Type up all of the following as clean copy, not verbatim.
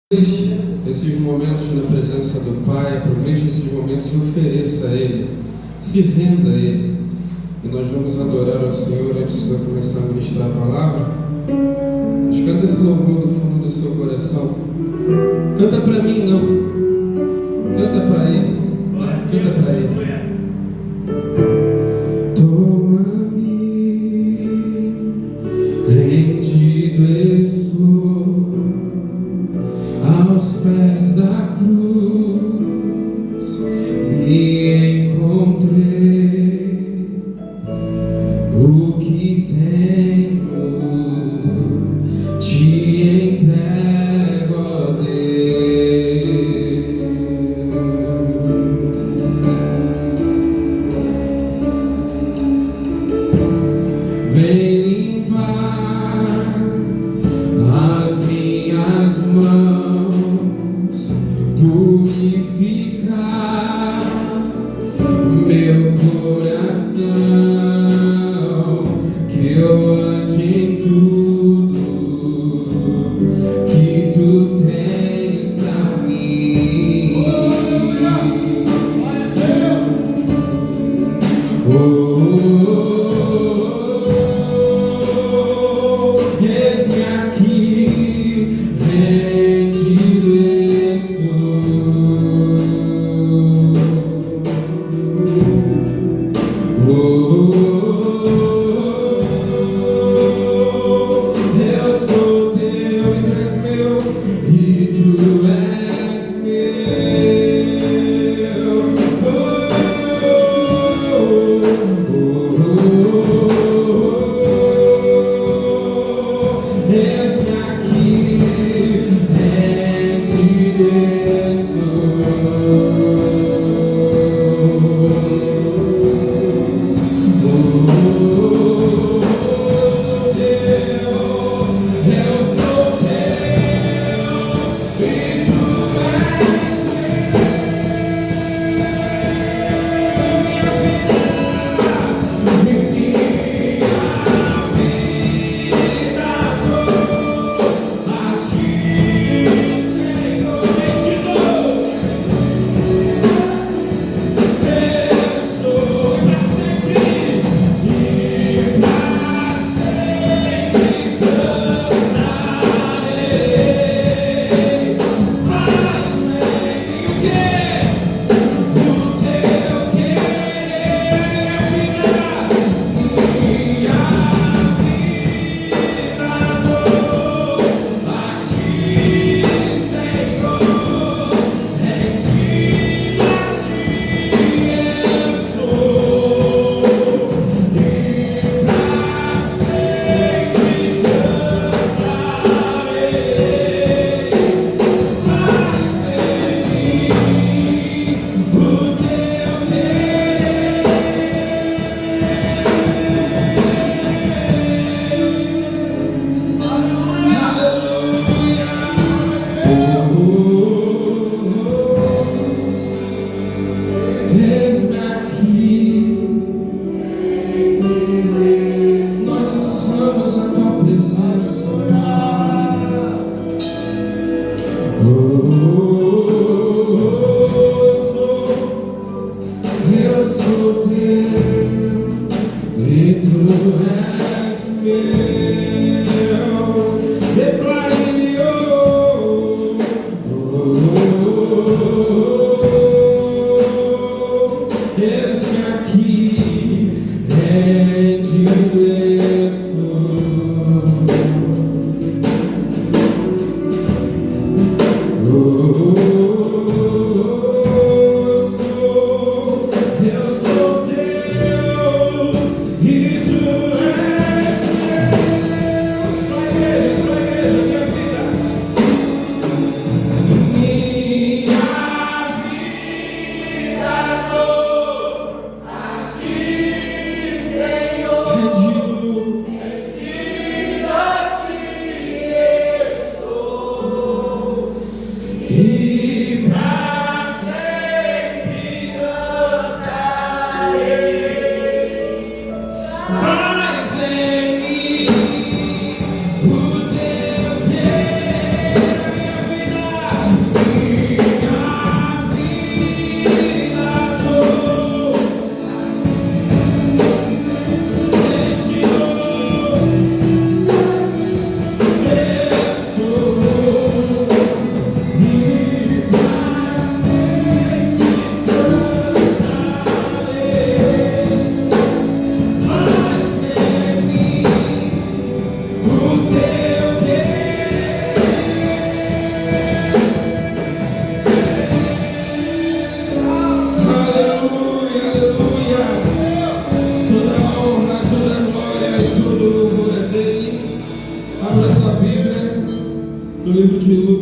Aproveite esses momentos na presença do Pai, aproveite esses momentos e ofereça a Ele, se renda a Ele. E nós vamos adorar ao Senhor antes de eu começar a ministrar a palavra. Mas canta esse louvor do fundo do seu coração. Canta para mim não, canta para Ele, canta para Ele. Toma-me, rendido estou aos pés da cruz, me encontrei, o que tenho te entrego, ó Deus. Vem limpar as minhas mãos.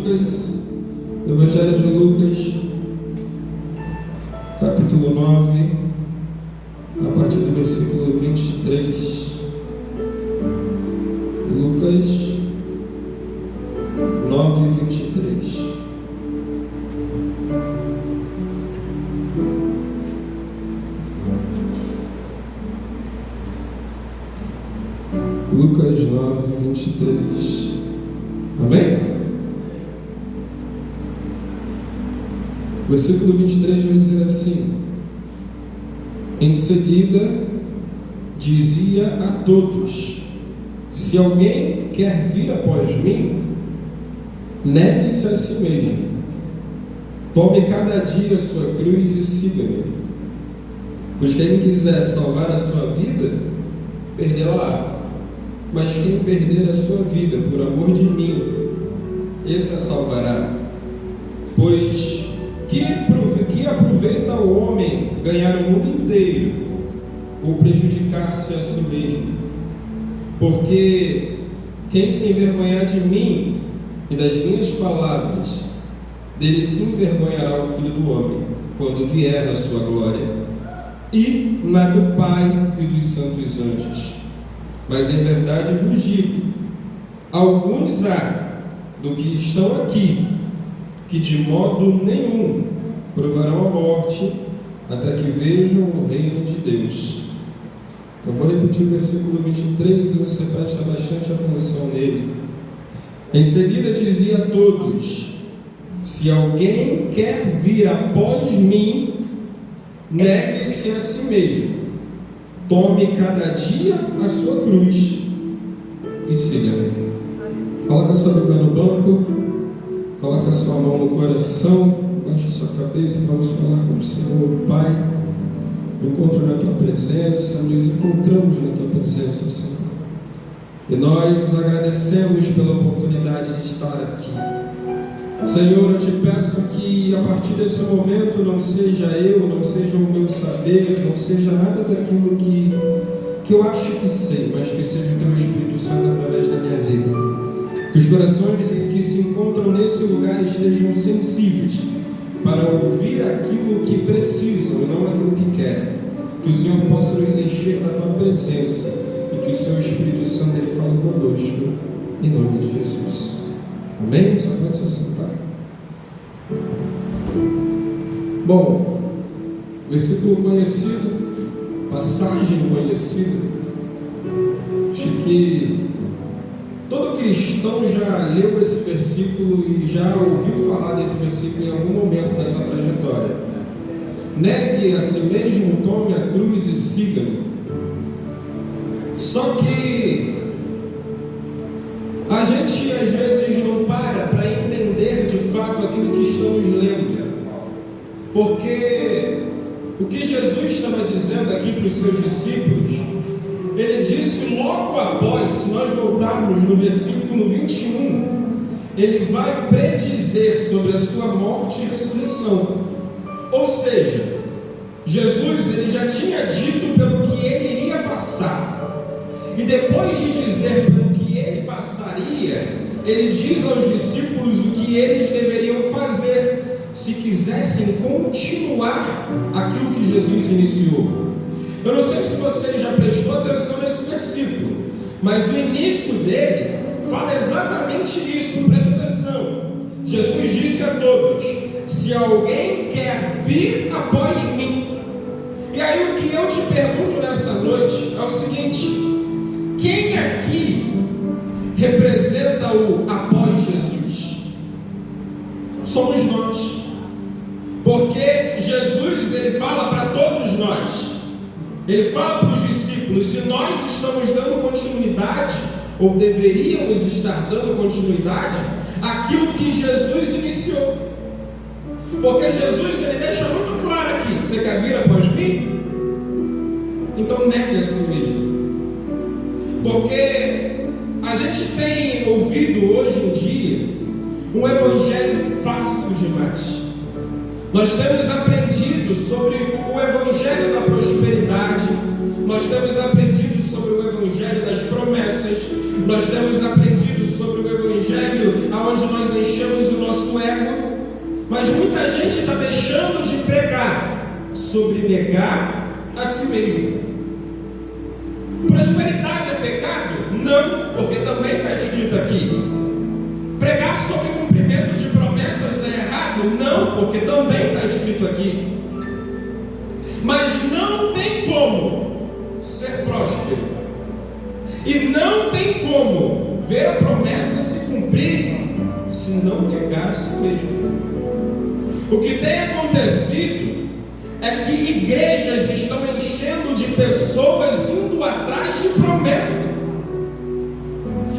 Lucas, Evangelho de Lucas, capítulo 9, a partir do versículo 23. Lucas 9, 23. Lucas 9, 23. Amém? Versículo 23 vai dizer assim: em seguida dizia a todos: se alguém quer vir após mim, negue-se a si mesmo, tome cada dia a sua cruz e siga-me. Pois quem quiser salvar a sua vida, perdê-la. Mas quem perder a sua vida por amor de mim, esse a salvará. Pois que aproveita o homem ganhar o mundo inteiro ou prejudicar-se a si mesmo? Porque quem se envergonhar de mim e das minhas palavras, dele se envergonhará o Filho do Homem, quando vier na sua glória, e na do Pai e dos santos anjos. Mas em verdade vos digo, alguns há do que estão aqui, que de modo nenhum provarão a morte, até que vejam o reino de Deus. Eu vou repetir o versículo 23 e você presta bastante atenção nele. Em seguida dizia a todos: se alguém quer vir após mim, negue-se a si mesmo, tome cada dia a sua cruz e siga-me. Coloca a sua Bíblia no banco, coloca a sua mão no coração, baixa a sua cabeça e vamos falar com o Senhor. Pai, me encontro na Tua presença, nos encontramos na Tua presença, Senhor. E nós agradecemos pela oportunidade de estar aqui. Senhor, eu te peço que a partir desse momento não seja eu, não seja o meu saber, não seja nada daquilo que eu acho que sei, mas que seja o Teu Espírito Santo através da minha vida. Que os corações que se encontram nesse lugar estejam sensíveis para ouvir aquilo que precisam e não aquilo que querem. Que o Senhor possa nos encher da Tua presença e que o Seu Espírito Santo ele fale conosco, em nome de Jesus. Amém? Você pode se sentar. Bom, versículo conhecido, passagem conhecida. Acho que todo cristão já leu esse versículo e já ouviu falar desse versículo em algum momento da sua trajetória. Negue a si mesmo, tome a cruz e siga-me. Só que a gente às vezes não para entender de fato aquilo que estamos lendo. Porque o que Jesus estava dizendo aqui para os seus discípulos, ele disse logo após, se nós voltarmos no versículo 21, ele vai predizer sobre a sua morte e ressurreição. Ou seja, Jesus ele já tinha dito pelo que ele iria passar. E depois de dizer pelo que ele passaria, ele diz aos discípulos o que eles deveriam fazer se quisessem continuar aquilo que Jesus iniciou. Eu não sei se você já prestou atenção nesse versículo, mas o início dele fala exatamente isso, preste atenção. Jesus disse a todos: se alguém quer vir após mim. E aí o que eu te pergunto nessa noite é o seguinte: quem aqui representa o após Jesus? Somos nós. Porque Jesus ele fala para todos nós. Ele fala para os discípulos, e nós estamos dando continuidade, ou deveríamos estar dando continuidade, àquilo que Jesus iniciou. Porque Jesus ele deixa muito claro aqui: você quer vir após mim? Então negue a si mesmo. Porque a gente tem ouvido hoje em dia um evangelho fácil demais. Nós temos aprendido sobre o evangelho da prosperidade, nós temos aprendido sobre o evangelho das promessas, nós temos aprendido sobre o evangelho onde nós enchemos o Mas muita gente está deixando de pregar sobre negar a si mesmo. Prosperidade é pecado? Não, porque também está escrito aqui. Pregar sobre cumprimento de promessas é errado? Não, porque também está escrito aqui. Mas não tem como ser próspero e não tem como ver a promessa se cumprir se não negar a si mesmo. O que tem acontecido é que igrejas estão enchendo de pessoas indo atrás de promessa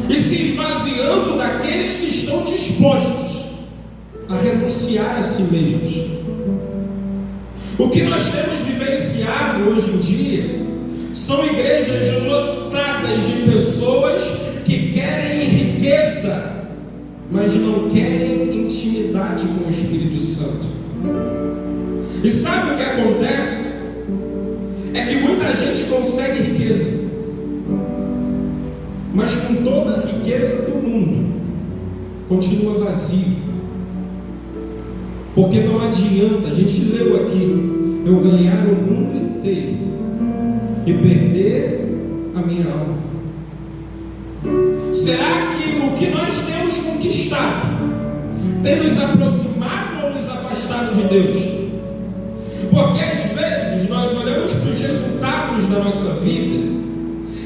e se esvaziando daqueles que estão dispostos a renunciar a si mesmos. O que nós temos vivenciado hoje em dia são igrejas lotadas de pessoas que querem riqueza, mas não querem intimidade com o Espírito Santo. E sabe o que acontece? É que muita gente consegue riqueza, mas com toda a riqueza do mundo continua vazio. Porque não adianta, a gente leu aqui, eu ganhar o mundo inteiro e perder a minha alma. Será que o que nós temos conquistado tem nos aproximado ou nos afastado de Deus? Porque às vezes nós olhamos para os resultados da nossa vida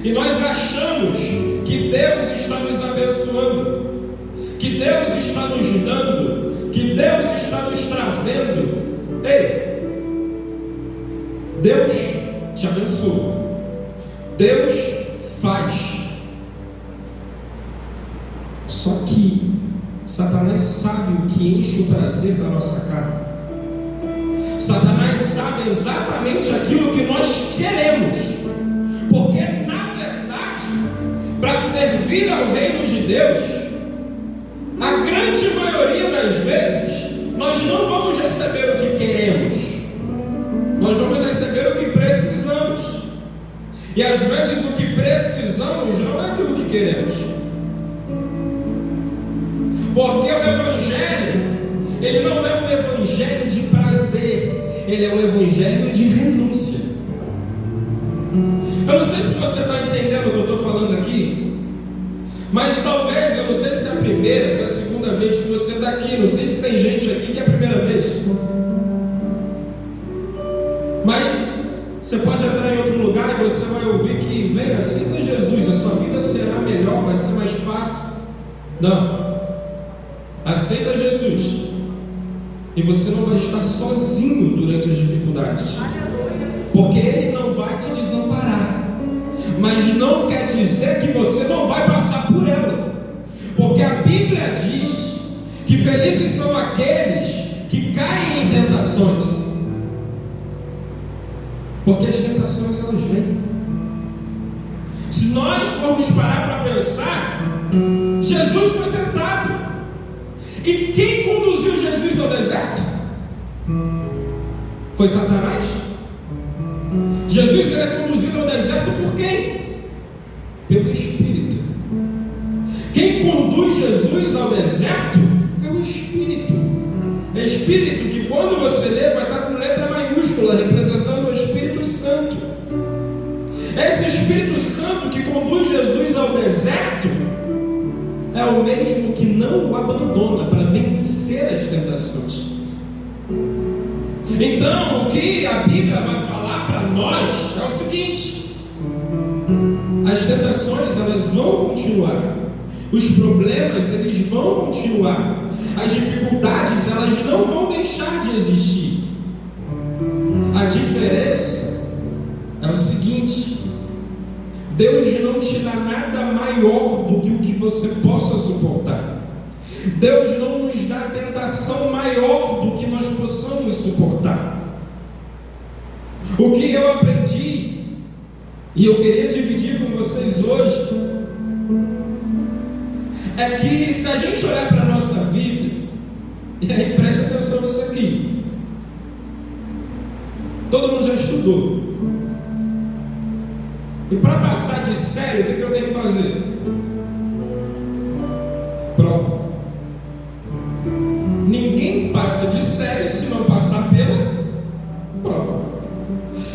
e nós achamos que Deus está nos abençoando, que Deus está nos dando, que Deus está nos trazendo. Ei, Deus te abençoa, Deus faz. Só que Satanás sabe o que enche o prazer da nossa carne. Satanás sabe exatamente aquilo que nós queremos, porque na verdade, para servir ao reino de Deus, a grande maioria das vezes nós não vamos receber o que queremos, nós vamos receber o que precisamos. E às vezes o que precisamos não é aquilo que queremos. Porque o Evangelho, ele não é um Evangelho de prazer, ele é um Evangelho de renúncia. Eu não sei se você está entendendo o que eu estou falando aqui, mas talvez, eu não sei se é a primeira, se é a segunda vez que você está aqui, não sei se tem gente aqui que é a primeira vez, mas você pode entrar em outro lugar e você vai ouvir que vem, aceita Jesus, a sua vida será melhor, vai ser mais fácil. Não. Aceita Jesus e você não vai estar sozinho durante as dificuldades, porque Ele não vai te desamparar, mas não quer dizer que você não vai passar por ela, porque a Bíblia diz que felizes são aqueles que caem em tentações, porque as tentações elas vêm. Se nós formos parar para pensar, Jesus foi tentado. E quem conduziu Jesus ao deserto? Foi Satanás. Jesus era conduzido ao deserto por quem? Pelo Espírito. Quem conduz Jesus ao deserto é o Espírito. Espírito que quando você lê vai estar com letra maiúscula, representando o Espírito Santo. Esse Espírito Santo que conduz Jesus ao deserto é o mesmo que não o abandona para vencer as tentações. Então, o que a Bíblia vai falar para nós é o seguinte: as tentações elas vão continuar, os problemas eles vão continuar, as dificuldades elas não vão deixar de existir. A diferença é o seguinte: Deus não te dá nada maior do que o que você possa suportar. Deus não nos dá tentação maior do que nós possamos suportar. O que eu aprendi, e eu queria dividir com vocês hoje, é que se a gente olhar para a nossa vida, e aí preste atenção nisso aqui, todo mundo já estudou. E para passar de sério, o que eu tenho que fazer? Prova. Ninguém passa passa de série se não passar pela prova.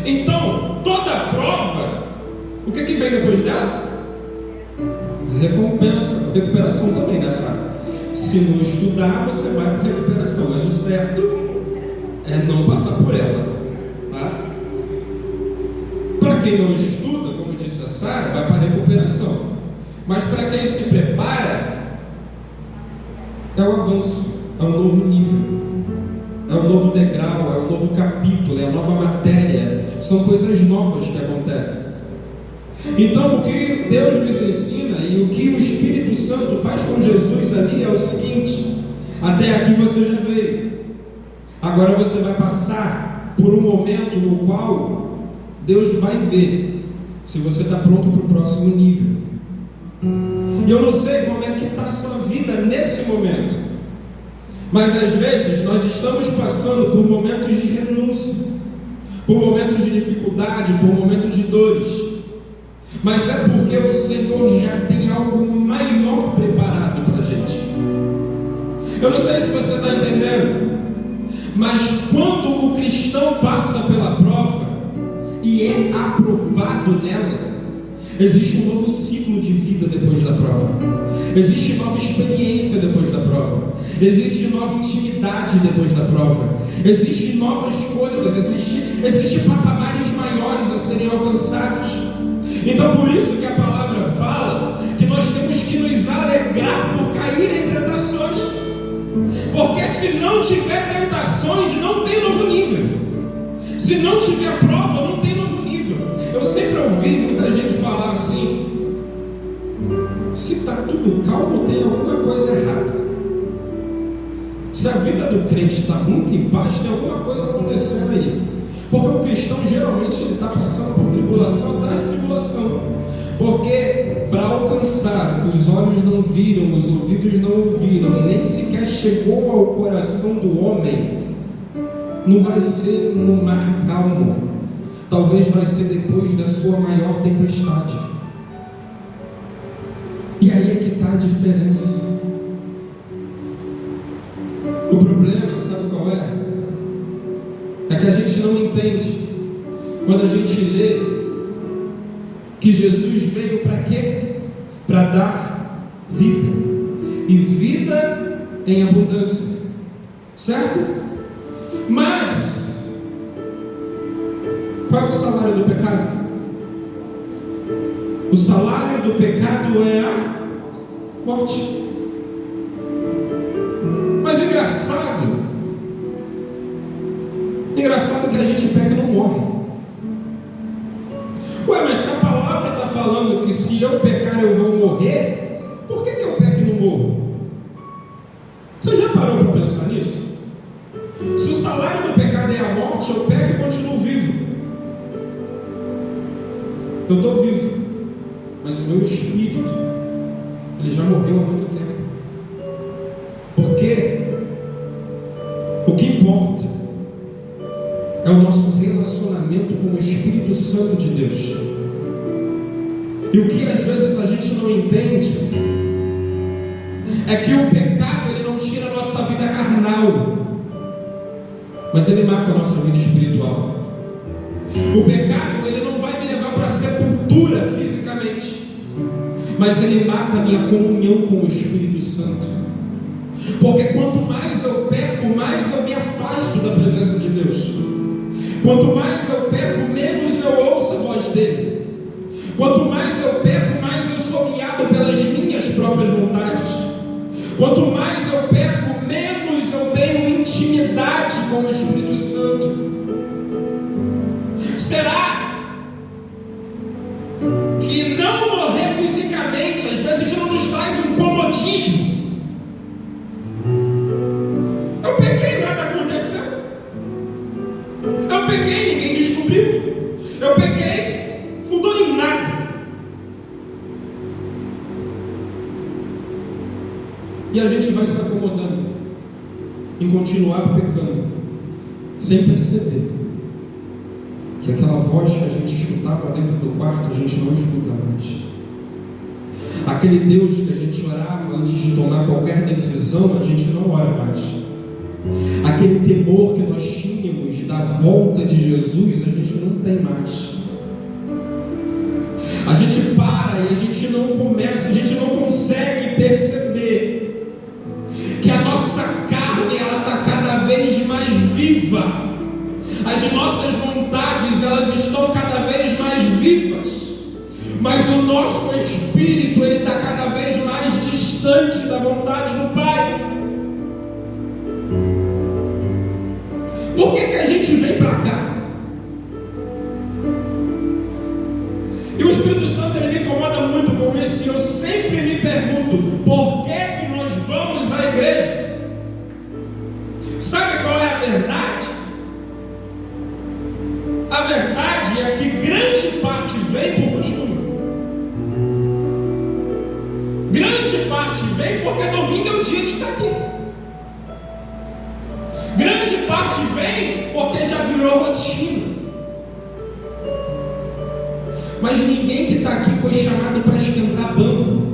Então, toda prova, o que vem depois dela? Recompensa, recuperação também nessa área. Se não estudar, você vai para a recuperação, mas o certo é não passar por ela, tá? Para quem não estuda, como disse a Sara, vai para a recuperação. Mas para quem se prepara, é um avanço, é um novo nível, é um novo degrau, é um novo capítulo, é uma nova matéria. São coisas novas que acontecem. Então, o que Deus nos ensina e o que o Espírito Santo faz com Jesus ali é o seguinte: até aqui você já veio, agora você vai passar por um momento no qual Deus vai ver se você está pronto para o próximo nível. E eu não sei como é que está a sua vida nesse momento, mas às vezes nós estamos passando por momentos de renúncia, por momentos de dificuldade, por momentos de dores. Mas é porque o Senhor já tem algo maior preparado para a gente. Eu não sei se você está entendendo, mas quando o cristão passa pela prova e é aprovado nela, existe um novo ciclo de vida depois da prova, existe nova experiência depois da prova, existe nova intimidade depois da prova, existe novas coisas, existe patamares maiores a serem alcançados. Então, por isso que a palavra fala que nós temos que nos alegrar por cair em tentações, porque se não tiver tentações, não tem novo nível. Se não tiver prova, não tem novo nível. Eu sempre ouvi muita gente falar assim: se está tudo calmo, tem alguma coisa errada. Se a vida do crente está muito em paz, tem alguma coisa acontecendo aí. Porque o cristão geralmente ele está passando por tribulação atrás de tribulação. Porque para alcançar o que os olhos não viram, os ouvidos não ouviram e nem sequer chegou ao coração do homem, não vai ser no mar calmo. Talvez vai ser depois da sua maior tempestade. E aí é que está a diferença. O problema, sabe qual é? É que a gente não entende quando a gente lê que Jesus veio para quê? Para dar vida, e vida em abundância, certo? Mas qual é o salário do pecado? O salário do pecado é a morte. Mas engraçado que a gente peca e não morre. Ué, mas se a palavra está falando que se eu pecar eu vou morrer, por que eu peco e não morro? Você já parou para pensar nisso? Se o salário do pecado é a morte, eu peco e continuo vivo. Eu estou vivo, mas o meu espírito, ele já morreu há muito tempo. Porque o que importa é o nosso relacionamento com o Espírito Santo de Deus. E o que às vezes a gente não entende é que o pecado ele não tira a nossa vida carnal, mas ele mata a nossa vida espiritual. O pecado ele não vai me levar para a sepultura fisicamente, mas ele mata a minha comunhão com o Espírito Santo. Porque quanto mais eu peco, mais eu me afasto da presença de Deus. Quanto mais eu peco, menos eu ouço a voz dele. Quanto mais eu peco, mais eu sou guiado pelas minhas próprias vontades. Quanto mais eu peco, menos eu tenho intimidade com o Espírito Santo. Será que não morrer fisicamente às vezes já não nos traz um comodismo? Eu pequei, nada aconteceu. Eu pequei, ninguém descobriu. Eu pequei, mudou em nada. E a gente vai se acomodando em continuar pecando, sem perceber que aquela voz que a gente escutava dentro do quarto, a gente não escuta mais. Aquele Deus que a gente orava antes de tomar qualquer decisão, a gente não ora mais. Aquele aquele temor que nós tínhamos da volta de Jesus, a gente não tem mais. A gente para e a gente não consegue perceber que a nossa carne ela está cada vez mais viva. As nossas vontades elas estão cada vez mais vivas, mas o nosso espírito ele está cada vez mais distante da vontade do Pai. Por que a gente vem para cá? E o Espírito Santo ele me incomoda muito com isso, e eu sempre me pergunto, por que nós vamos à igreja? Sabe qual é a verdade? A verdade é que grande parte vem por costume. Grande parte vem porque domingo é o dia de estar aqui. Grande parte vem porque já virou rotina. Mas ninguém que está aqui foi chamado para esquentar banco.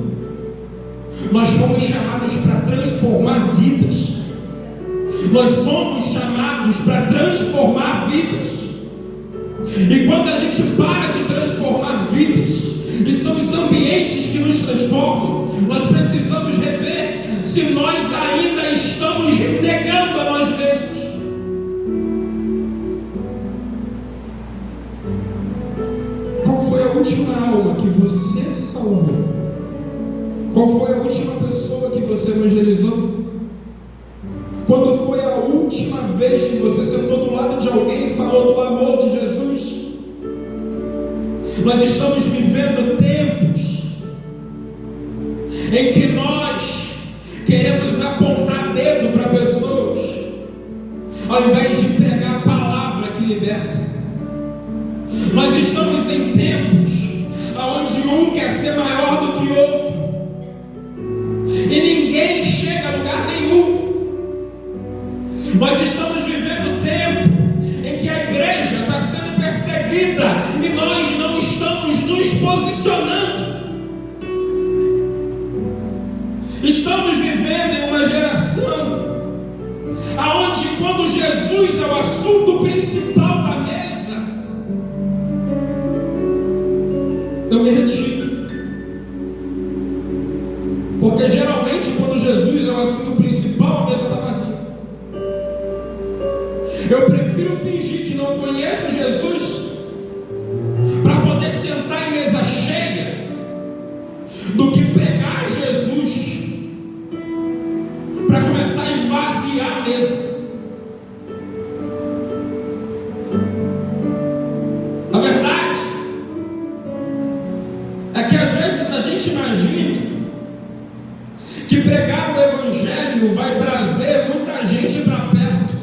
Nós fomos chamados para transformar vidas. Nós somos chamados para transformar vidas. E quando a gente para de transformar vidas, e são os ambientes que nos transformam, nós precisamos rever se nós ainda estamos negando a nós mesmos. Qual foi a última alma que você salvou? Qual foi a última pessoa que você evangelizou? Quando foi a última vez que você sentou do lado de alguém e falou do amor de Jesus? Nós estamos vivendo tempos em que nós queremos apontar dedo para pessoas, ao invés de pregar a palavra que liberta. Nós estamos em tempos onde um quer ser maior do que o outro, e ninguém chega a lugar nenhum. Nós estamos vivendo um tempo em que a igreja está sendo perseguida e nós não estamos nos posicionando. Estamos vivendo em uma geração onde, quando Jesus é o assunto principal da mesa, eu me retiro. Porque geralmente, quando Jesus é o assunto principal, a mesa está vazia. Eu prefiro fingir que não conheço Jesus para poder sentar em mesa cheia do que pregar Jesus para começar a esvaziar a mesa. A verdade é que às vezes a gente imagina que pregar o Evangelho vai trazer muita gente para perto.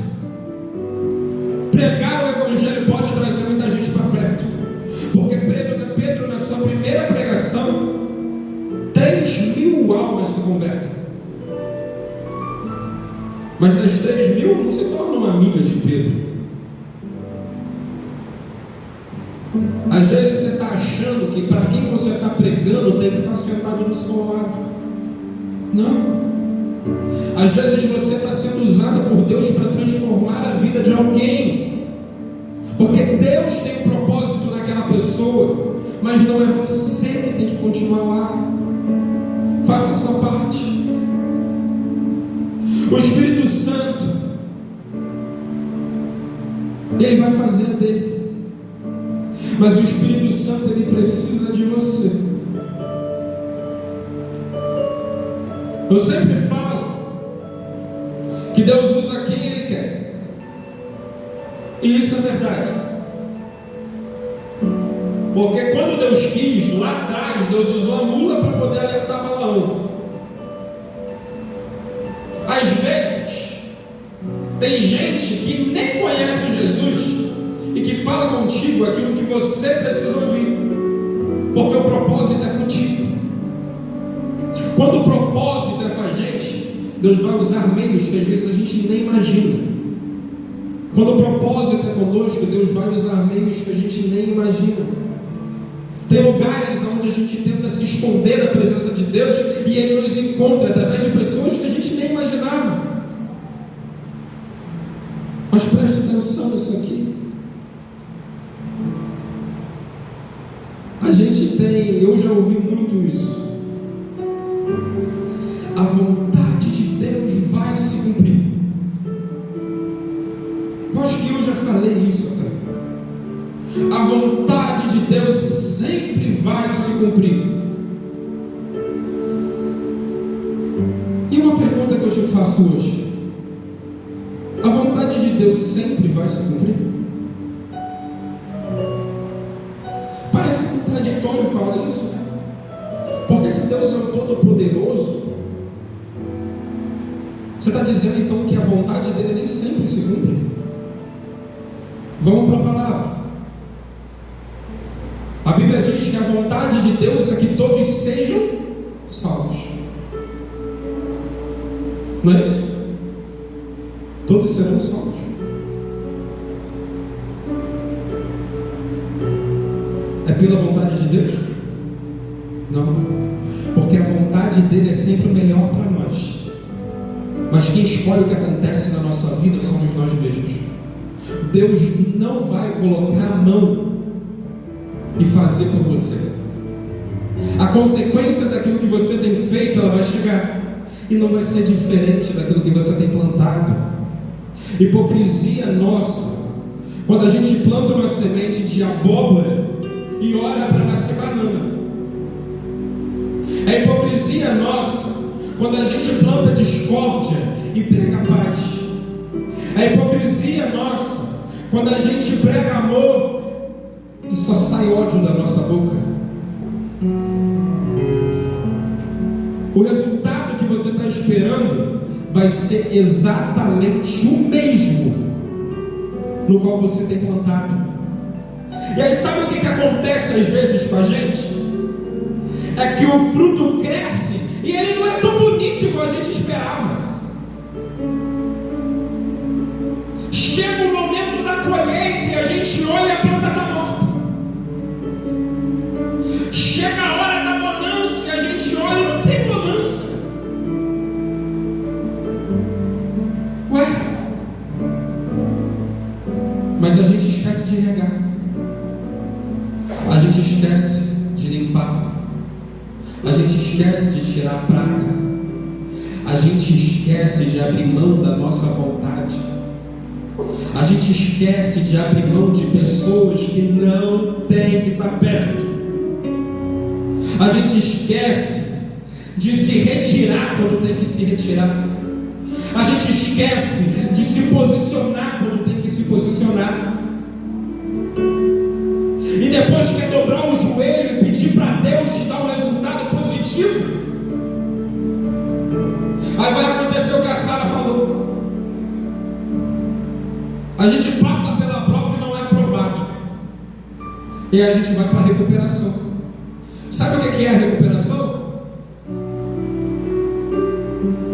Pregar o Evangelho pode trazer muita gente para perto, porque Pedro na sua primeira pregação, 3.000 almas se convertem. Mas das 3.000 não se tornam amigas de Pedro. Às vezes você está achando que para quem você está pregando tem que estar sentado do seu lado. Não. Às vezes você está sendo usado por Deus para transformar a vida de alguém, porque Deus tem um propósito naquela pessoa, mas não é você que tem que continuar lá. Faça a sua parte. O Espírito Santo, Ele vai fazer dele, mas o Espírito Santo ele precisa de você. Eu sempre falo que Deus usa quem Ele quer, e isso é verdade. Porque quando Deus quis, lá atrás, Deus usou a mula para poder alertar Balaão. Às vezes, tem gente que nem conhece Jesus e que fala contigo aquilo que você precisa ouvir, porque o propósito é contigo. Quando o propósito é com a gente, Deus vai usar meios que às vezes a gente nem imagina. Quando o propósito é conosco, Deus vai usar meios que a gente nem imagina. Tem lugares onde a gente tenta se esconder da presença de Deus e Ele nos encontra através de pessoas que a gente nem imaginava. Mas preste atenção nisso aqui. A gente tem, eu já ouvi muito isso. A vontade de Deus vai se cumprir. Eu acho que eu já falei isso até. A vontade de Deus sempre vai se cumprir. E uma pergunta que eu te faço hoje: a vontade de Deus sempre vai se cumprir? Parece contraditório falar isso, né? Porque se Deus é o Todo-Poderoso, você está dizendo então que a vontade dele nem sempre se cumpre? Vamos para a palavra. A Bíblia diz que a vontade de Deus é que todos sejam salvos. Não é isso? Todos serão salvos. É pela vontade de Deus? Não. Porque a vontade dele é sempre o melhor para nós. Mas quem escolhe o que acontece na nossa vida somos nós mesmos. Deus não vai colocar a mão e fazer por você. A consequência daquilo que você tem feito, ela vai chegar. E não vai ser diferente daquilo que você tem plantado. Hipocrisia nossa, quando a gente planta uma semente de abóbora e ora para nascer banana. É hipocrisia nossa quando a gente planta discórdia e prega paz. É hipocrisia nossa quando a gente prega amor e só sai ódio da nossa boca. O resultado que você está esperando vai ser exatamente o mesmo no qual você tem plantado. E aí sabe o que acontece às vezes com a gente? É que o fruto cresce e ele não é tão bonito igual a gente esperava. Chega o momento da colheita e a gente olha e a planta está morta. Chega a hora da bonança e a gente olha e não tem bonança. Ué? Mas a gente esquece de regar. A gente esquece de limpar. A gente esquece de tirar a praga. A gente esquece de abrir mão da nossa vontade. A gente esquece de abrir mão de pessoas que não têm que estar perto. A gente esquece de se retirar quando tem que se retirar. A gente esquece de se posicionar quando tem que se posicionar. E depois quer dobrar o joelho e pedir para Deus te dar um resultado positivo. Aí vai acontecer o que a Sara falou. A gente passa pela prova e não é aprovado. E aí a gente vai para a recuperação. Sabe o que é a recuperação?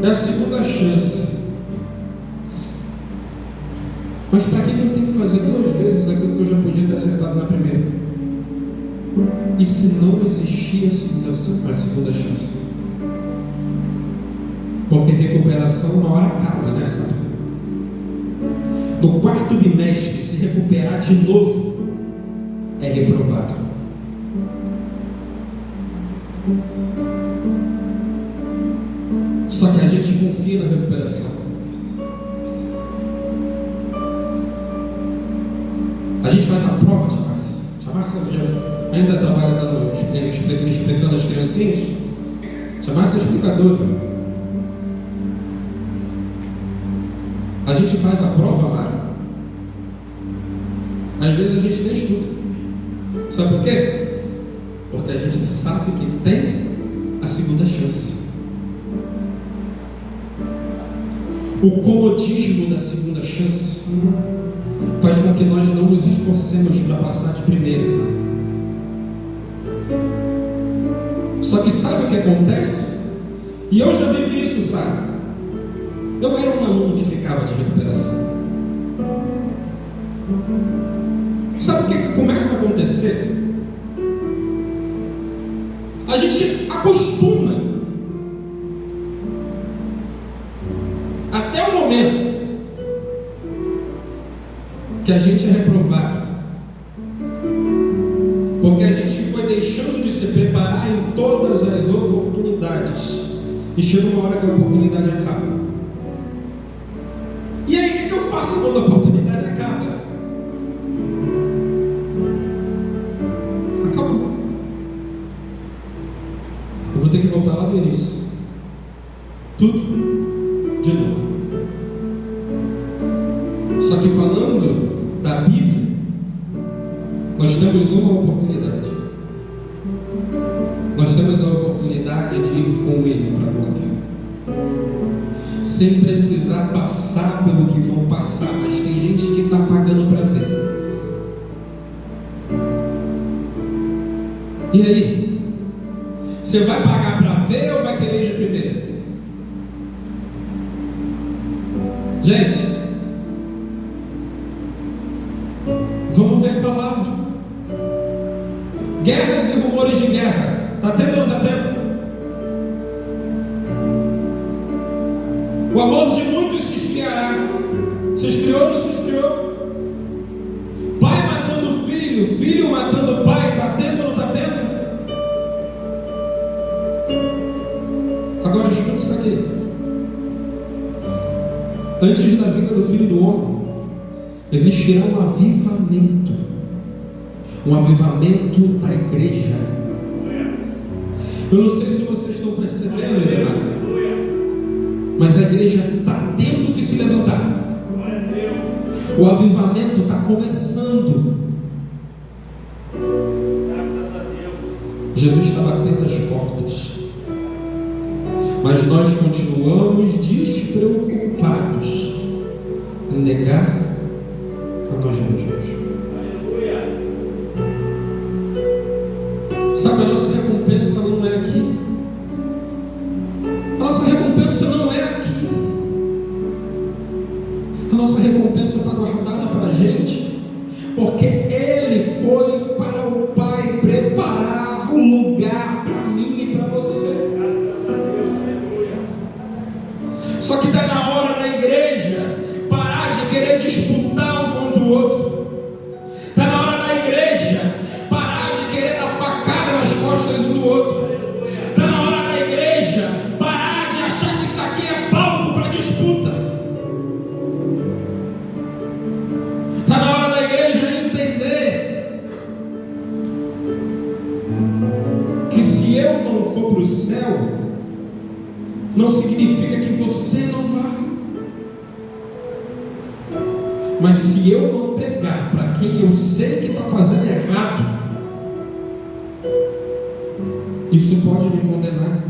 É a segunda chance. Mas para que eu tenho que fazer duas vezes aquilo que eu já podia ter acertado na primeira? E se não existir a segunda chance? Porque recuperação uma hora acaba, né, sabe? No quarto bimestre, se recuperar de novo, é reprovado. Só que a gente confia na recuperação. A gente faz a prova de massa. A massa já ainda trabalha explicando as criancinhas. A massa é explicadora. A gente faz a prova lá. Às vezes a gente nem estuda. Sabe por quê? Porque a gente sabe que tem a segunda chance. O comodismo da segunda chance faz com que nós não nos esforcemos para passar de primeira. Só que sabe o que acontece? E eu já vivi isso, sabe? Eu era um aluno que ficava de recuperação. Sabe o que começa a acontecer? A gente acostuma. Até o momento que a gente é reprovado, porque a gente foi deixando de se preparar em todas as oportunidades, e chega uma hora que a oportunidade acaba. E aí, o que eu faço quando a oportunidade acaba? Acabou. Eu vou ter que voltar lá no início. Tudo de novo. Só que falando da Bíblia, nós temos uma oportunidade. Nós temos a oportunidade de ir com Ele para a glória, sem precisar passar pelo que vão passar. Mas tem gente que está pagando para ver. E aí? Você vai pagar para ver ou vai querer ir de primeira? Gente, vamos ver a palavra. Guerras e rumores de guerra. Está tendo ou não está tendo? O amor de muitos se esfriará. Se esfriou ou não se esfriou? Pai matando filho, filho matando pai. Está tendo ou não está tendo? Agora escuta isso aqui. Antes da vinda do Filho do Homem, existirá um avivamento da igreja. Eu não sei se vocês estão percebendo, irmão, mas a igreja está tendo que se levantar. O avivamento está começando. Jesus está batendo as portas, mas nós continuamos despreocupados em negar a nós mesmos. Sabe, a nossa recompensa não é aqui. A nossa recompensa não é aqui. A nossa recompensa está guardada para a gente, porque Ele foi para o Pai preparar um lugar para mim e para você. Só que está na hora da igreja parar de querer disputar um contra o outro. Está na hora da igreja parar de querer dar facada nas costas um do outro. Está na hora da igreja parar de achar que isso aqui é palco para disputa. Está na hora da igreja entender que se eu não for para o céu, não significa que você não vá. Mas se eu não pregar para quem eu sei que está fazendo errado, isso pode me condenar.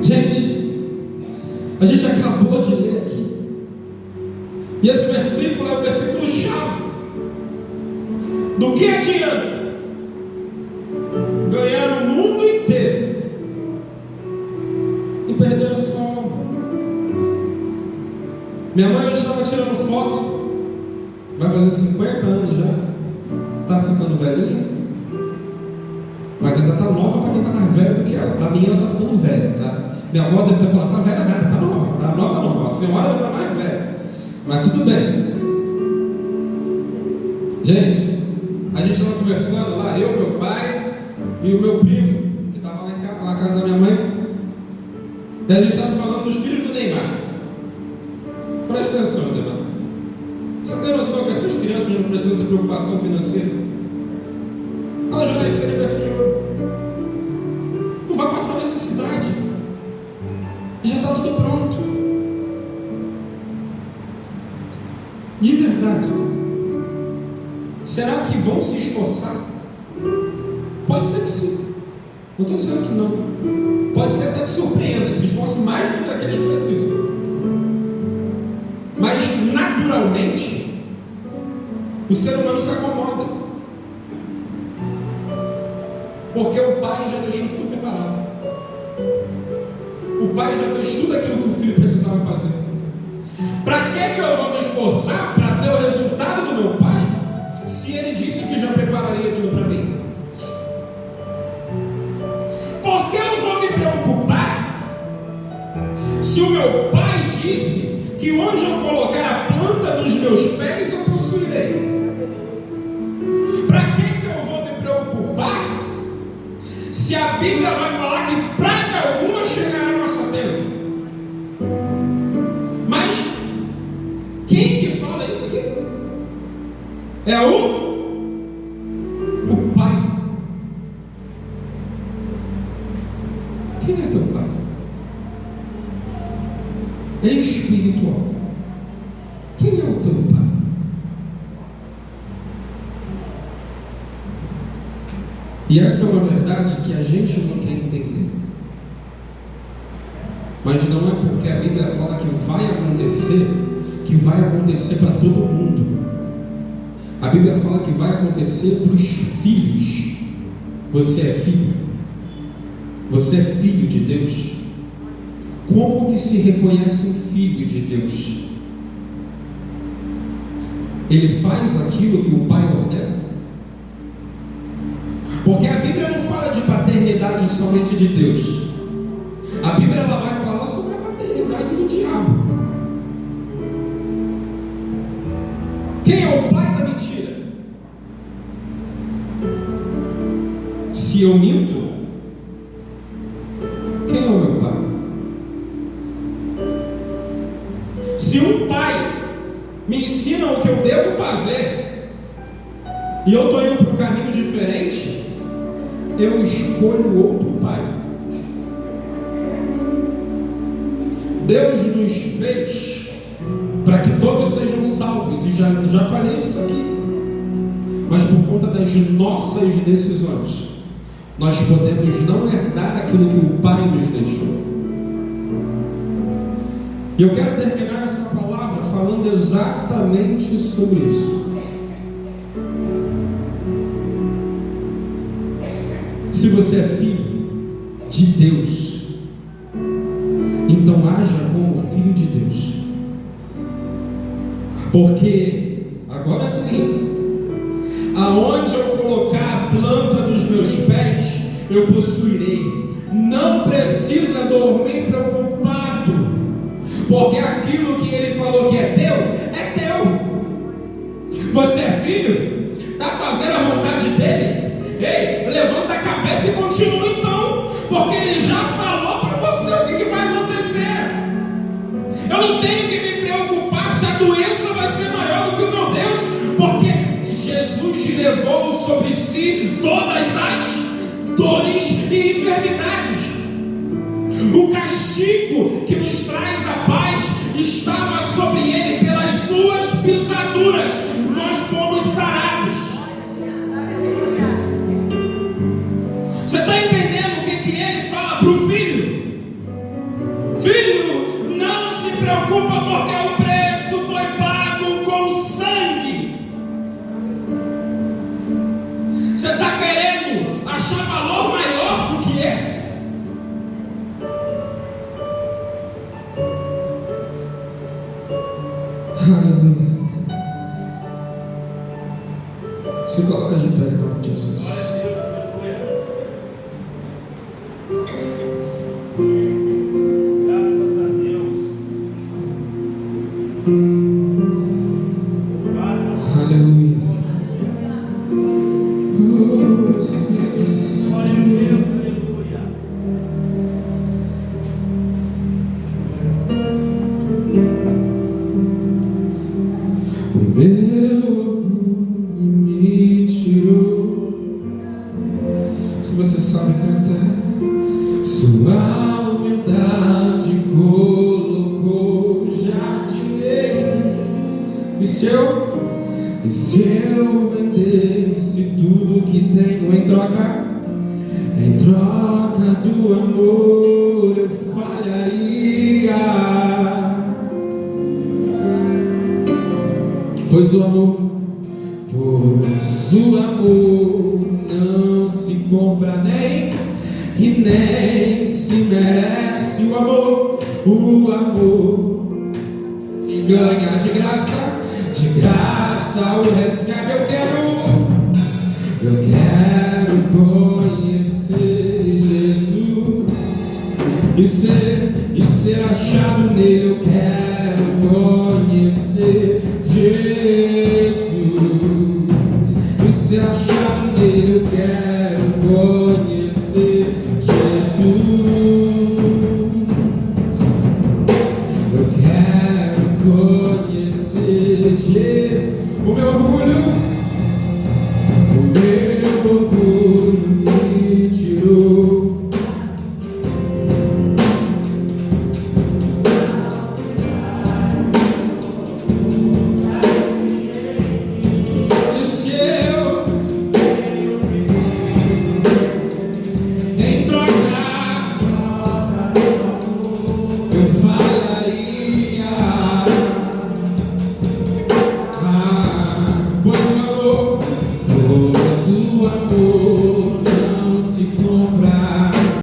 Gente, a gente acabou de ler aqui, e esse versículo é o versículo chave. Do que adianta ganhar o mundo inteiro e perder a sua alma? Minha mãe hoje estava tirando foto, vai fazer 50 anos já, está ficando velhinha, mas ainda está nova para quem está mais velha do que ela. Para mim ela está ficando velha, tá? Minha avó deve ter falado, está velha nada, está nova, está nova não, a senhora vai estar mais velha, mas tudo bem. Gente, a gente estava conversando lá, eu, meu pai e o meu primo, que estava lá na casa da minha mãe, e a gente estava falando dos filhos do Neymar. Presta atenção, irmão. Você tem noção que essas crianças não precisam ter preocupação financeira? Elas já nasceram em berço de ouro. Não vai passar necessidade. Já está tudo pronto. De verdade. Será que vão se esforçar? Pode ser que sim. Não estou dizendo que não. Pode ser até que surpreenda, que se esforce mais do que aqueles que precisam. Mas naturalmente o ser humano se acomoda, porque o pai já deixou tudo preparado. O pai já fez tudo aquilo que o filho precisava fazer. Para que eu vou me esforçar para ter o resultado do meu pai, se ele disse que já prepararia tudo para mim? Por que eu vou me preocupar se o meu pai disse que onde eu colocar a planta dos meus se a Bíblia vai falar que praga alguma chegará a nosso tempo. Mas quem que fala isso aqui? É o Pai. Quem é teu Pai? É espiritual. Quem é o teu Pai? E essa é uma verdade que a gente não quer entender. Mas não é porque a Bíblia fala que vai acontecer para todo mundo. A Bíblia fala que vai acontecer para os filhos. Você é filho? Você é filho de Deus? Como que se reconhece um filho de Deus? Ele faz aquilo que o Pai ordena? Porque a Bíblia não fala de paternidade somente de Deus. A Bíblia ela vai falar sobre a paternidade do diabo. Quem é o pai da mentira? Se eu minto, quem é o meu pai? Se um pai me ensina o que eu devo fazer e eu estou indo para um caminho diferente, eu escolho outro pai. Deus nos fez para que todos sejam salvos, e já falei isso aqui. Mas por conta das nossas decisões, nós podemos não herdar aquilo que o Pai nos deixou. E eu quero terminar essa palavra falando exatamente sobre isso. Se você é filho de Deus, então haja como filho de Deus. Porque, agora sim, aonde eu colocar a planta dos meus pés, eu possuirei. Não precisa dormir preocupado, porque aquilo que Ele falou que é teu, é teu. Você é filho? Está fazendo a vontade dEle? Ei, levanta a cabeça e continua então, porque Ele já falou para você o que vai acontecer. Eu não tenho que me preocupar se a doença vai ser maior do que o meu Deus, porque Jesus levou sobre si todas as dores e enfermidades. O castigo que nos traz a paz estava sobre Ele, pelas suas pisaduras nós fomos sarados. Você está entendendo o que Ele fala para o filho? Filho, não se preocupa, porque o preço foi pago com sangue. Você está querendo achar valor maior do que esse? Aleluia. Se coloca de pé, em nome de Jesus. Pois o amor não se compra nem se merece. O amor se ganha de graça o recebe. Eu quero conhecer Jesus e ser achado nele. Eu quero conhecer Jesus.